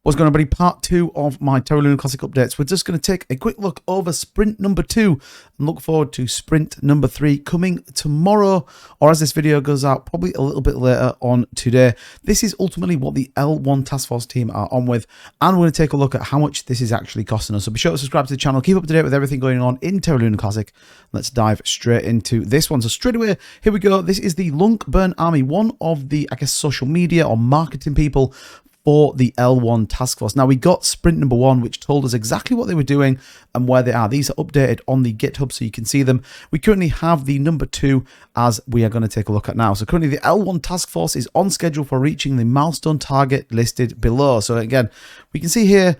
What's going on, everybody? Part 2 of my Terra Classic updates. We're just going to take a quick look over sprint number 2 and look forward to sprint number 3 coming tomorrow, or as this video goes out, probably a little bit later on today. This is ultimately what the L1 Task Force team are on with, and we're going to take a look at how much this is actually costing us. So be sure to subscribe to the channel, keep up to date with everything going on in Terra Classic. Let's dive straight into this one. So straight away, here we go. This is the Lunc Army, one of the, I guess, social media or marketing people for the L1 Task Force. Now, we got sprint number 1, which told us exactly what they were doing and where they are. These are updated on the GitHub so you can see them. We currently have the number 2 as we are going to take a look at now. So currently the L1 Task Force is on schedule for reaching the milestone target listed below. So again, we can see here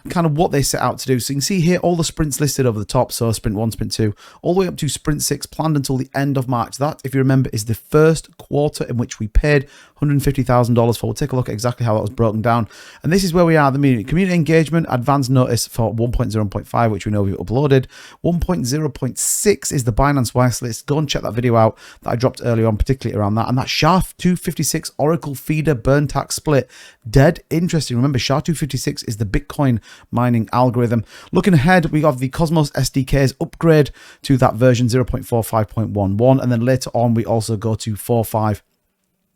kind of what they set out to do. So you can see here all the sprints listed over the top. So sprint 1, sprint 2, all the way up to sprint 6, planned until the end of March. That, if you remember, is the first quarter in which we paid $150,000 for. We'll take a look at exactly how that was broken down. And this is where we are, the community engagement, advanced notice for 1.0.5, which we know we've uploaded. 1.0.6 is the Binance whitelist. Go and check that video out that I dropped earlier on, particularly around that. And that SHA-256 Oracle feeder burn tax split. Dead interesting. Remember, SHA-256 is the Bitcoin mining algorithm. Looking ahead, we have the Cosmos SDK's upgrade to that version 0.45.11, and then later on we also go to 4.5.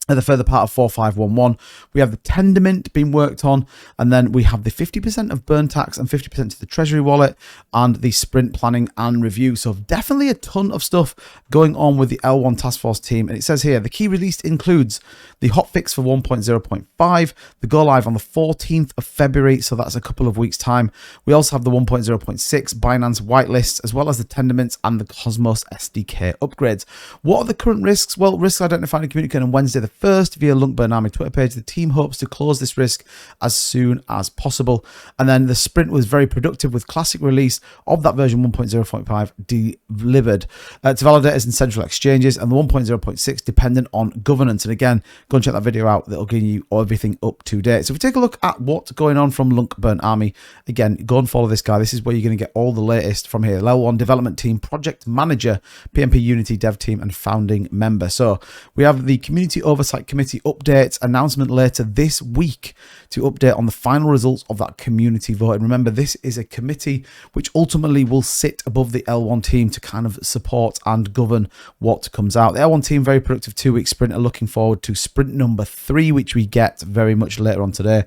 At the further part of 4511, we have the Tendermint being worked on, and then we have the 50% of burn tax and 50% to the treasury wallet, and the sprint planning and review. So definitely a ton of stuff going on with the L1 Task Force team. And it says here, the key release includes the hotfix for 1.0.5, the go live on the 14th of February, so that's a couple of weeks time. We also have the 1.0.6 Binance whitelist, as well as the Tendermints and the Cosmos SDK upgrades. What are the current risks? Well, risks identified and communicated on Wednesday the 1st via Lunc Army Twitter page. The team hopes to close this risk as soon as possible. And then the sprint was very productive with classic release of that version 1.0.5 delivered to validators and central exchanges, and the 1.0.6 dependent on governance. And again, go and check that video out. That'll give you everything up to date. So if we take a look at what's going on from Lunc Army, again, go and follow this guy. This is where you're going to get all the latest from here. L1 development team, project manager, PMP Unity dev team, and founding member. So we have the community oversight committee updates announcement later this week to update on the final results of that community vote. And remember, this is a committee which ultimately will sit above the L1 team to kind of support and govern what comes out. The L1 team, very productive 2-week sprint, are looking forward to sprint number 3, which we get very much later on today.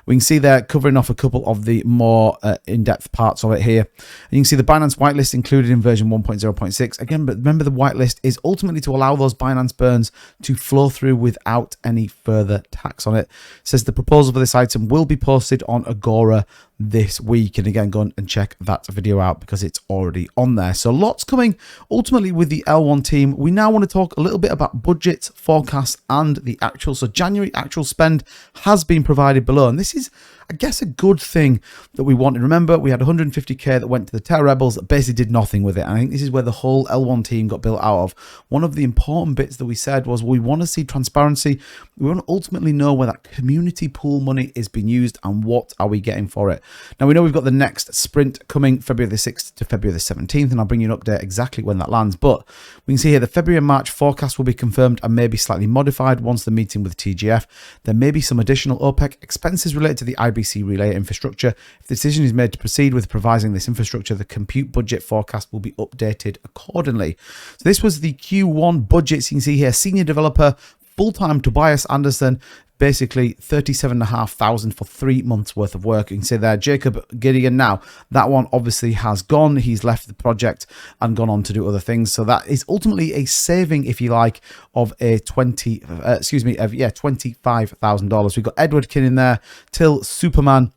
We can see they're covering off a couple of the more in-depth parts of it here. And you can see the Binance whitelist included in version 1.0.6. Again, but remember, the whitelist is ultimately to allow those Binance burns to flow through without any further tax on it. It says the proposal for this item will be posted on Agora this week. And again, go and check that video out because it's already on there. So lots coming ultimately with the L1 team. We now want to talk a little bit about budgets, forecasts, and the actual. So January actual spend has been provided below, and this is, I guess, a good thing that we wanted. Remember, we had 150k that went to the Terra rebels that basically did nothing with it. And I think this is where the whole L1 team got built out of. One of the important bits that we said was we want to see transparency. We want to ultimately know where that community pool money is being used and what are we getting for it. Now, we know we've got the next sprint coming February the 6th to February the 17th, and I'll bring you an update exactly when that lands. But we can see here the February and March forecast will be confirmed and maybe slightly modified once the meeting with TGF. There may be some additional OPEC expenses related to the IBC relay infrastructure. If the decision is made to proceed with providing this infrastructure, the compute budget forecast will be updated accordingly. So this was the Q1 budgets. You can see here, senior developer, full-time Tobias Anderson, basically 37,500 for 3 months worth of work. You can see there, Jacob Gideon. Now, that one obviously has gone. He's left the project and gone on to do other things. So that is ultimately a saving, if you like, of a $25,000. We've got Edward Kin in there, Till Superman,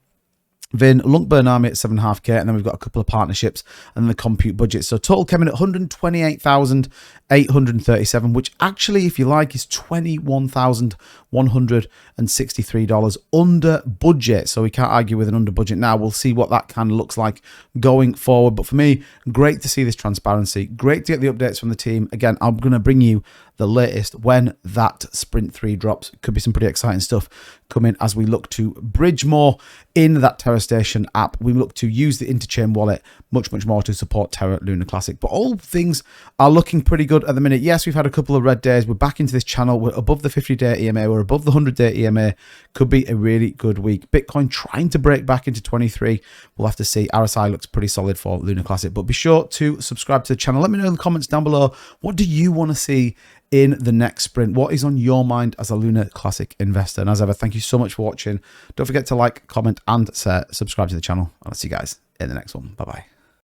Vin, Lunc Army at 7.5k, and then we've got a couple of partnerships and the compute budget. So total came in at 128,837, which actually, if you like, is $21,163 under budget. So we can't argue with an under budget now. We'll see what that kind of looks like going forward. But for me, great to see this transparency. Great to get the updates from the team. Again, I'm going to bring you the latest when that Sprint 3 drops. Could be some pretty exciting stuff coming as we look to bridge more in that Terra Station app. We look to use the Interchain wallet much more to support Terra Lunar Classic. But all things are looking pretty good at the minute. Yes, we've had a couple of red days. We're back into this channel. We're above the 50-day EMA. We're above the 100-day EMA. Could be a really good week. Bitcoin trying to break back into 23. We'll have to see. RSI looks pretty solid for Lunar Classic. But be sure to subscribe to the channel. Let me know in the comments down below, what do you want to see in the next sprint? What is on your mind as a Lunar Classic investor? And as ever, thank you so much for watching. Don't forget to like, comment, and subscribe to the channel. I'll see you guys in the next one. Bye-bye.